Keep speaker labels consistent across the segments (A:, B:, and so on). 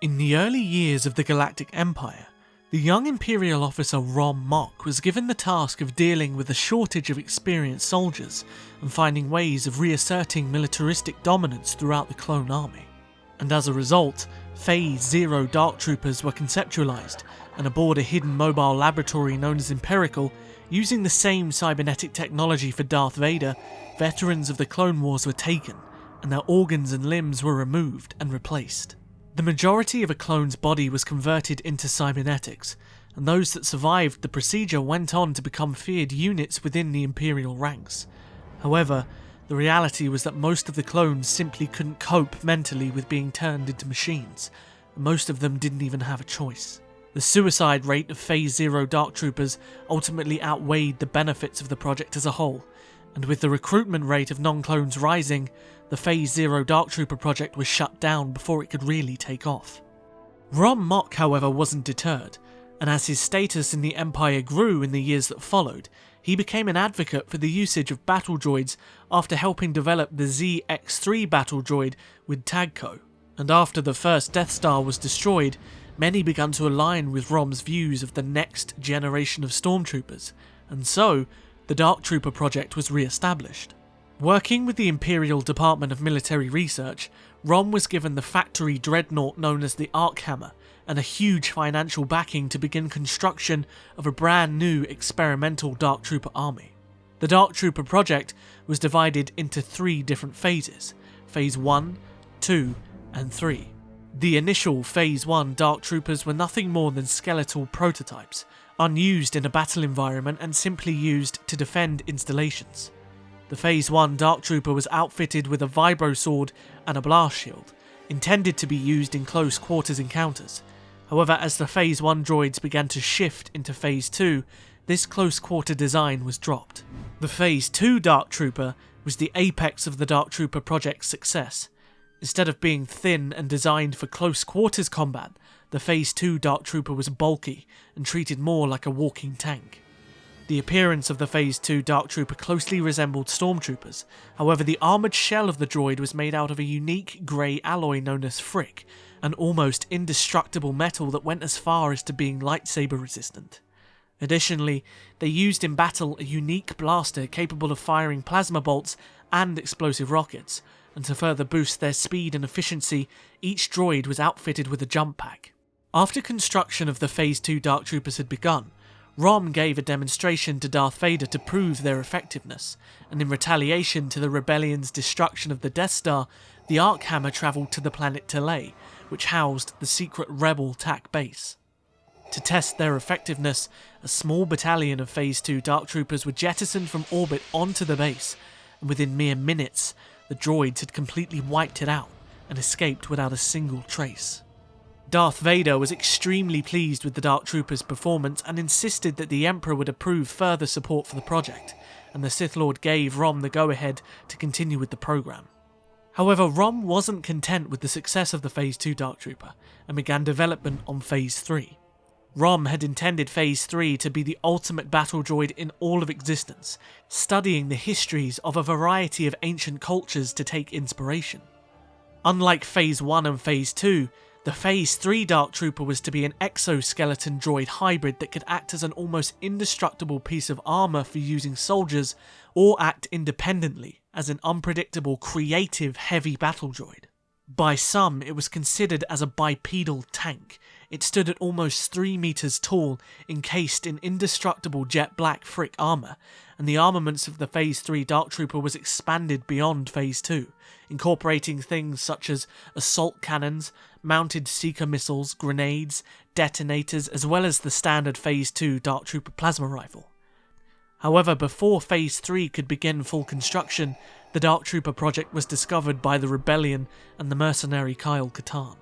A: In the early years of the Galactic Empire, the young Imperial officer Rom Mock was given the task of dealing with a shortage of experienced soldiers and finding ways of reasserting militaristic dominance throughout the clone army. And as a result, Phase Zero Dark Troopers were conceptualized, and aboard a hidden mobile laboratory known as Empirical, using the same cybernetic technology for Darth Vader, veterans of the Clone Wars were taken, and their organs and limbs were removed and replaced. The majority of a clone's body was converted into cybernetics, and those that survived the procedure went on to become feared units within the Imperial ranks. However, the reality was that most of the clones simply couldn't cope mentally with being turned into machines, and most of them didn't even have a choice. The suicide rate of Phase Zero Dark Troopers ultimately outweighed the benefits of the project as a whole, and with the recruitment rate of non-clones rising, the Phase Zero Dark Trooper project was shut down before it could really take off. Rom Mock, however, wasn't deterred, and as his status in the Empire grew in the years that followed, he became an advocate for the usage of battle droids after helping develop the ZX-3 battle droid with Tagco. And after the first Death Star was destroyed, many began to align with Rom's views of the next generation of stormtroopers, and so the Dark Trooper project was re-established. Working with the Imperial Department of Military Research, Rom was given the factory dreadnought known as the Archammer, and a huge financial backing to begin construction of a brand new experimental Dark Trooper army. The Dark Trooper project was divided into 3 different phases: Phase 1, 2, and 3. The initial Phase 1 Dark Troopers were nothing more than skeletal prototypes, unused in a battle environment and simply used to defend installations. The Phase 1 Dark Trooper was outfitted with a vibro sword and a blast shield, intended to be used in close quarters encounters. However, as the Phase 1 droids began to shift into Phase 2, this close quarter design was dropped. The Phase 2 Dark Trooper was the apex of the Dark Trooper project's success. Instead of being thin and designed for close quarters combat, the Phase 2 Dark Trooper was bulky and treated more like a walking tank. The appearance of the Phase 2 Dark Trooper closely resembled stormtroopers, however the armoured shell of the droid was made out of a unique grey alloy known as Frick, an almost indestructible metal that went as far as to being lightsaber resistant. Additionally, they used in battle a unique blaster capable of firing plasma bolts and explosive rockets, and to further boost their speed and efficiency, each droid was outfitted with a jump pack. After construction of the Phase 2 Dark Troopers had begun, Rom gave a demonstration to Darth Vader to prove their effectiveness, and in retaliation to the Rebellion's destruction of the Death Star, the Archammer travelled to the planet Talay, which housed the secret Rebel TAC base. To test their effectiveness, a small battalion of Phase 2 Dark Troopers were jettisoned from orbit onto the base, and within mere minutes, the droids had completely wiped it out and escaped without a single trace. Darth Vader was extremely pleased with the Dark Troopers' performance and insisted that the Emperor would approve further support for the project, and the Sith Lord gave Rom the go-ahead to continue with the program. However, Rom wasn't content with the success of the Phase 2 Dark Trooper, and began development on Phase 3. Rom had intended Phase 3 to be the ultimate battle droid in all of existence, studying the histories of a variety of ancient cultures to take inspiration. Unlike Phase 1 and Phase 2, the Phase 3 Dark Trooper was to be an exoskeleton droid hybrid that could act as an almost indestructible piece of armour for using soldiers, or act independently as an unpredictable, creative, heavy battle droid. By some, it was considered as a bipedal tank. It stood at almost 3 meters tall, encased in indestructible jet black Frick armour, and the armaments of the Phase 3 Dark Trooper was expanded beyond Phase 2, incorporating things such as assault cannons, mounted seeker missiles, grenades, detonators, as well as the standard Phase 2 Dark Trooper plasma rifle. However, before Phase 3 could begin full construction, the Dark Trooper project was discovered by the Rebellion and the mercenary Kyle Katarn.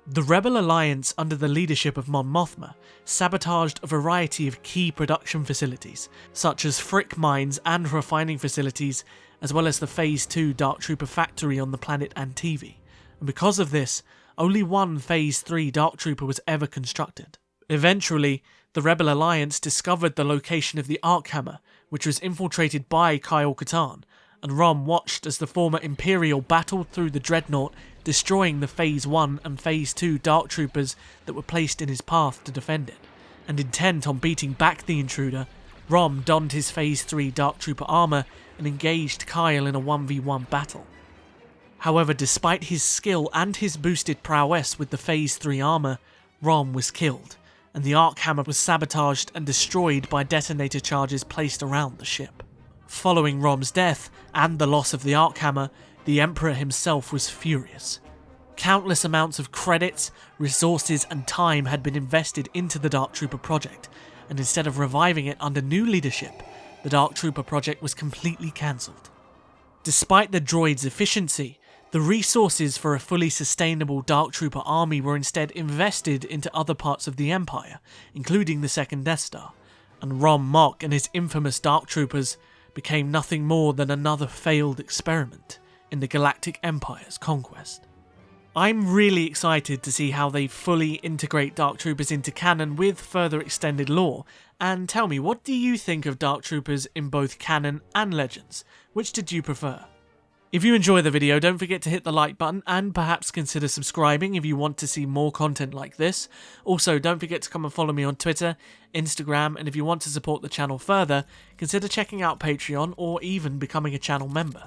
A: The Rebel Alliance, under the leadership of Mon Mothma, sabotaged a variety of key production facilities, such as Frick mines and refining facilities, as well as the Phase 2 Dark Trooper factory on the planet Antivi, and because of this, only one Phase 3 Dark Trooper was ever constructed. Eventually, the Rebel Alliance discovered the location of the Archammer, which was infiltrated by Kyle Katarn, and Rom watched as the former Imperial battled through the Dreadnought, destroying the Phase 1 and Phase 2 Dark Troopers that were placed in his path to defend it. And intent on beating back the intruder, Rom donned his Phase 3 Dark Trooper armour and engaged Kyle in a 1v1 battle. However, despite his skill and his boosted prowess with the Phase 3 armour, Rom was killed, and the Arc Hammer was sabotaged and destroyed by detonator charges placed around the ship. Following Rom's death and the loss of the Arc Hammer, the Emperor himself was furious. Countless amounts of credits, resources and time had been invested into the Dark Trooper project, and instead of reviving it under new leadership, the Dark Trooper project was completely cancelled. Despite the droid's efficiency, the resources for a fully sustainable Dark Trooper army were instead invested into other parts of the Empire, including the second Death Star, and Rom Mock and his infamous Dark Troopers became nothing more than another failed experiment in the Galactic Empire's conquest. I'm really excited to see how they fully integrate Dark Troopers into canon with further extended lore, and tell me, what do you think of Dark Troopers in both canon and Legends? Which did you prefer? If you enjoy the video, don't forget to hit the like button and perhaps consider subscribing if you want to see more content like this. Also, don't forget to come and follow me on Twitter, Instagram, and if you want to support the channel further, consider checking out Patreon or even becoming a channel member.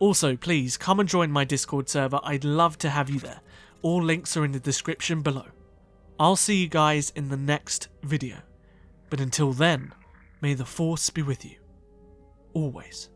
A: Also, please come and join my Discord server, I'd love to have you there. All links are in the description below. I'll see you guys in the next video. But until then, may the Force be with you. Always.